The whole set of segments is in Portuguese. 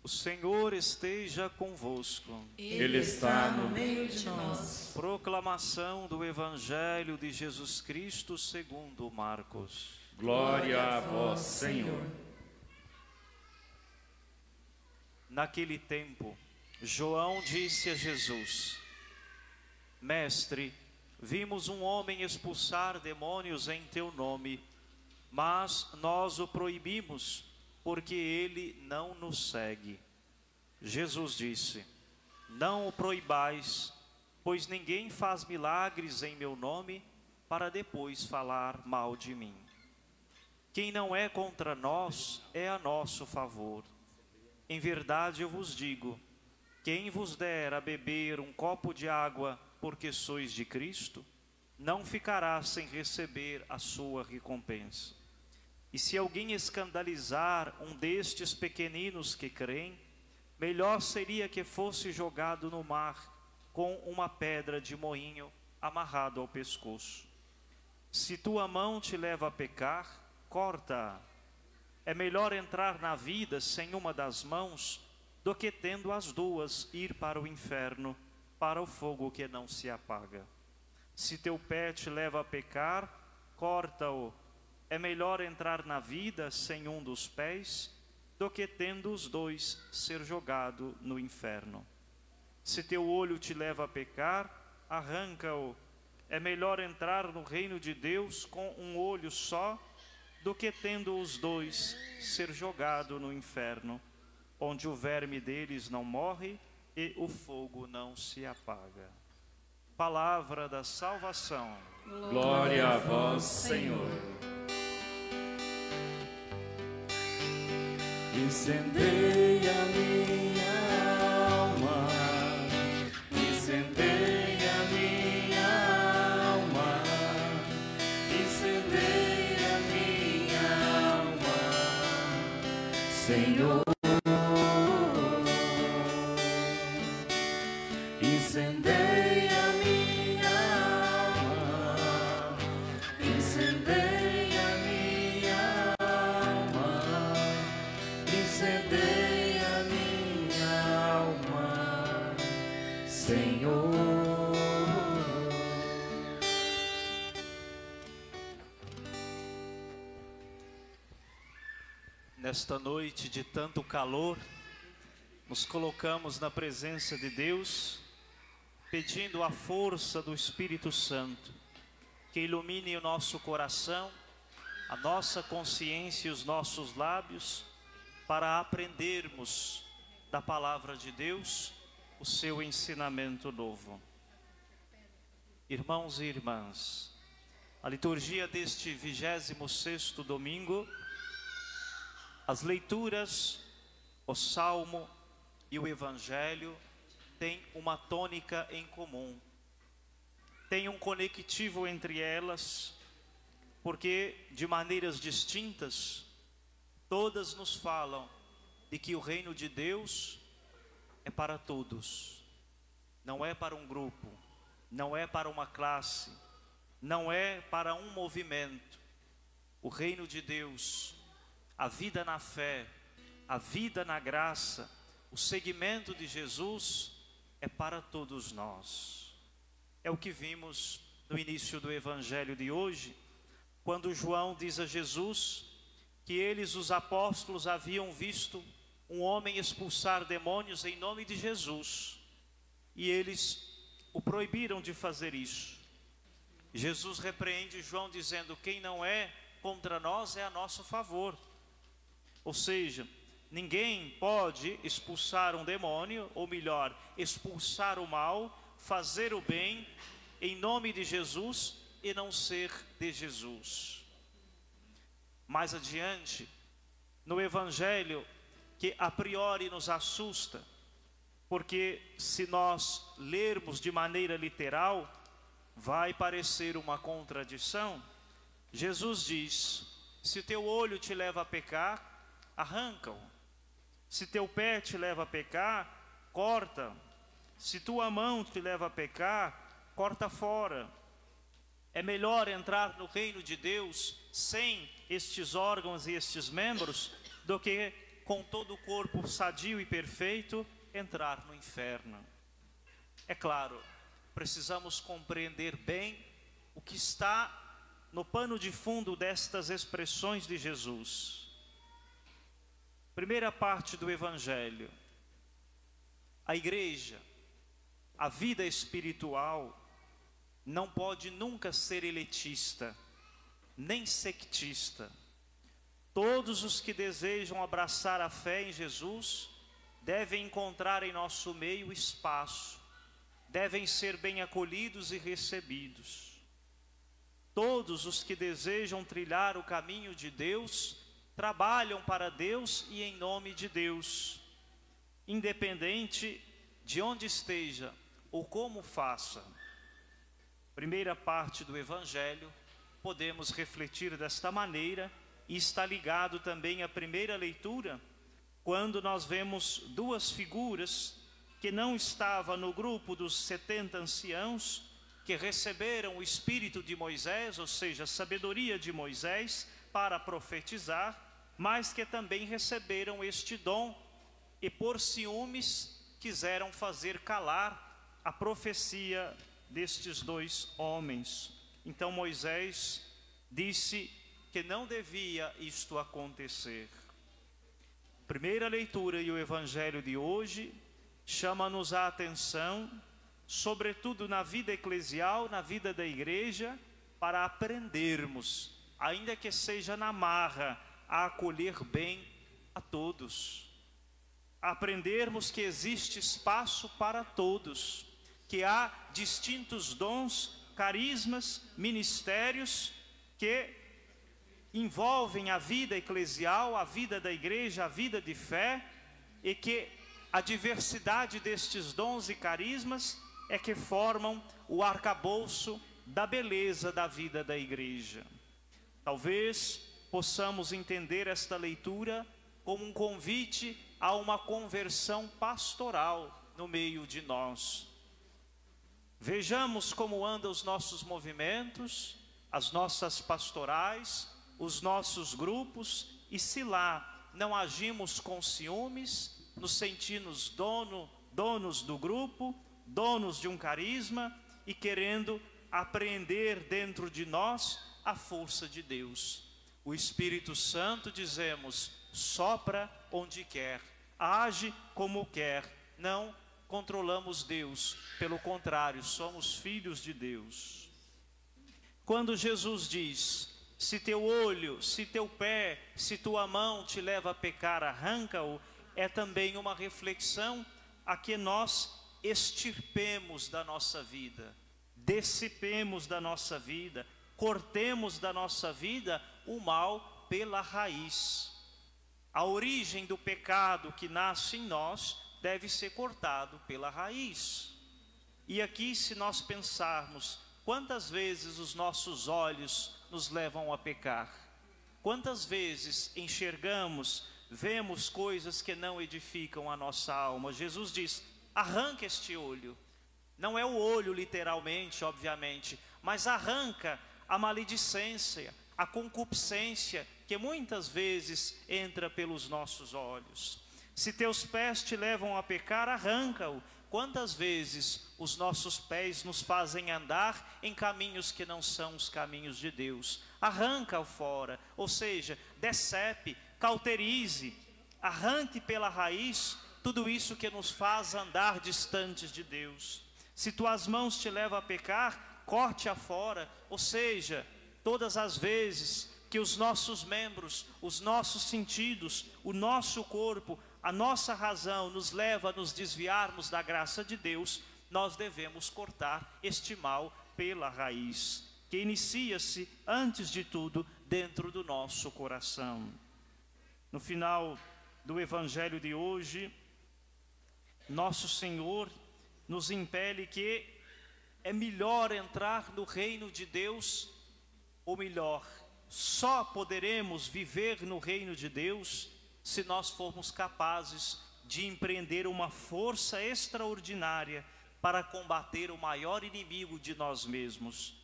O Senhor esteja convosco. Ele está no meio de nós. Proclamação do Evangelho de Jesus Cristo segundo Marcos. Glória a vós, Senhor. Naquele tempo, João disse a Jesus: Mestre, vimos um homem expulsar demônios em teu nome, mas nós o proibimos, porque ele não nos segue. Jesus disse: Não o proibais, pois ninguém faz milagres em meu nome para depois falar mal de mim. Quem não é contra nós é a nosso favor. Em verdade eu vos digo, quem vos der a beber um copo de água porque sois de Cristo, não ficará sem receber a sua recompensa. E se alguém escandalizar um destes pequeninos que creem, melhor seria que fosse jogado no mar com uma pedra de moinho amarrado ao pescoço. Se tua mão te leva a pecar, corta-a. É melhor entrar na vida sem uma das mãos do que tendo as duas ir para o inferno, para o fogo que não se apaga. Se teu pé te leva a pecar, corta-o. É melhor entrar na vida sem um dos pés do que tendo os dois ser jogado no inferno. Se teu olho te leva a pecar, arranca-o. É melhor entrar no reino de Deus com um olho só do que tendo os dois ser jogado no inferno, onde o verme deles não morre e o fogo não se apaga. Palavra da salvação. Glória a vós, Senhor. Incendeia a minha alma, incendeia a minha alma, incendeia a minha alma, Senhor. Incendeia a minha alma, incendeia a minha alma, incendeia a minha alma, Senhor. Nesta noite de tanto calor, nos colocamos na presença de Deus, pedindo a força do Espírito Santo, que ilumine o nosso coração, a nossa consciência e os nossos lábios, para aprendermos da palavra de Deus o seu ensinamento novo. Irmãos e irmãs, a liturgia deste 26º domingo, as leituras, o Salmo e o Evangelho têm uma tônica em comum. Tem um conectivo entre elas, porque de maneiras distintas, todas nos falam de que o reino de Deus é para todos. Não é para um grupo, não é para uma classe, não é para um movimento. O reino de Deus, a vida na fé, a vida na graça, o seguimento de Jesus é para todos nós. É o que vimos no início do Evangelho de hoje, quando João diz a Jesus que eles, os apóstolos, haviam visto um homem expulsar demônios em nome de Jesus, e eles o proibiram de fazer isso. Jesus repreende João dizendo: quem não é contra nós é a nosso favor. Ou seja, ninguém pode expulsar um demônio, ou melhor, expulsar o mal, fazer o bem em nome de Jesus e não ser de Jesus. Mais adiante, no Evangelho, que a priori nos assusta, porque se nós lermos de maneira literal, vai parecer uma contradição. Jesus diz: se teu olho te leva a pecar, arranca-o. Se teu pé te leva a pecar, corta. Se tua mão te leva a pecar, corta fora. É melhor entrar no reino de Deus sem estes órgãos e estes membros do que com todo o corpo sadio e perfeito, entrar no inferno. É claro, precisamos compreender bem o que está no pano de fundo destas expressões de Jesus. Primeira parte do Evangelho. A igreja, a vida espiritual, não pode nunca ser elitista, nem sectista. Todos os que desejam abraçar a fé em Jesus devem encontrar em nosso meio espaço, devem ser bem acolhidos e recebidos. Todos os que desejam trilhar o caminho de Deus trabalham para Deus e em nome de Deus, independente de onde esteja ou como faça. Primeira parte do Evangelho, podemos refletir desta maneira, e está ligado também à primeira leitura, quando nós vemos duas figuras que não estavam no grupo dos 70 anciãos, que receberam o espírito de Moisés, ou seja, a sabedoria de Moisés, para profetizar, mas que também receberam este dom, e por ciúmes quiseram fazer calar a profecia destes dois homens. Então Moisés disse que não devia isto acontecer. Primeira leitura e o Evangelho de hoje chama-nos a atenção, sobretudo na vida eclesial, na vida da igreja, para aprendermos, ainda que seja na marra, a acolher bem a todos. Aprendermos que existe espaço para todos, que há distintos dons, carismas, ministérios que envolvem a vida eclesial, a vida da igreja, a vida de fé, e que a diversidade destes dons e carismas é que formam o arcabouço da beleza da vida da igreja. Talvez possamos entender esta leitura como um convite a uma conversão pastoral no meio de nós. Vejamos como andam os nossos movimentos, as nossas pastorais, os nossos grupos, e se lá não agimos com ciúmes, nos sentimos donos do grupo, donos de um carisma e querendo apreender dentro de nós a força de Deus. O Espírito Santo, dizemos, sopra onde quer, age como quer, não controlamos Deus, pelo contrário, somos filhos de Deus. Quando Jesus diz: se teu olho, se teu pé, se tua mão te leva a pecar, arranca-o, é também uma reflexão a que nós extirpemos da nossa vida, dissipemos da nossa vida, cortemos da nossa vida o mal pela raiz. A origem do pecado que nasce em nós deve ser cortado pela raiz. E aqui, se nós pensarmos, quantas vezes os nossos olhos nos levam a pecar? Quantas vezes enxergamos, vemos coisas que não edificam a nossa alma? Jesus diz: arranca este olho. Não é o olho literalmente, obviamente, mas arranca a maledicência, a concupiscência que muitas vezes entra pelos nossos olhos. Se teus pés te levam a pecar, arranca-o. Quantas vezes os nossos pés nos fazem andar em caminhos que não são os caminhos de Deus? Arranca-o fora, ou seja, decepe, cauterize, arranque pela raiz tudo isso que nos faz andar distantes de Deus. Se tuas mãos te levam a pecar, corte-a fora, ou seja, todas as vezes que os nossos membros, os nossos sentidos, o nosso corpo, a nossa razão nos leva a nos desviarmos da graça de Deus, nós devemos cortar este mal pela raiz, que inicia-se, antes de tudo, dentro do nosso coração. No final do Evangelho de hoje, nosso Senhor nos impele que é melhor entrar no reino de Deus, ou melhor, só poderemos viver no reino de Deus se nós formos capazes de empreender uma força extraordinária para combater o maior inimigo de nós mesmos,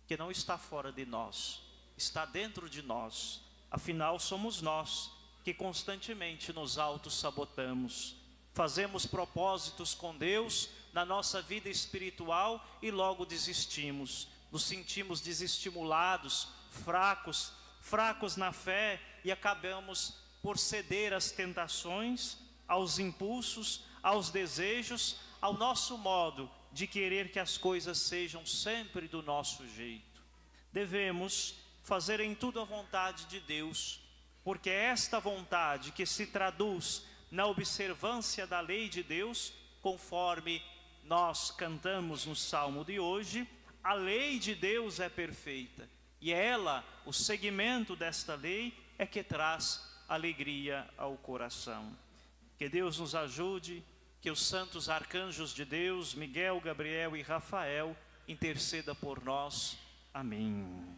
que não está fora de nós, está dentro de nós. Afinal, somos nós que constantemente nos autossabotamos. Fazemos propósitos com Deus na nossa vida espiritual e logo desistimos. Nos sentimos desestimulados, fracos na fé e acabamos por ceder às tentações, aos impulsos, aos desejos, ao nosso modo de querer que as coisas sejam sempre do nosso jeito. Devemos fazer em tudo a vontade de Deus, porque é esta vontade que se traduz na observância da lei de Deus, conforme nós cantamos no salmo de hoje. A lei de Deus é perfeita, e ela, o seguimento desta lei, é que traz alegria ao coração. Que Deus nos ajude, que os santos arcanjos de Deus, Miguel, Gabriel e Rafael, interceda por nós. Amém.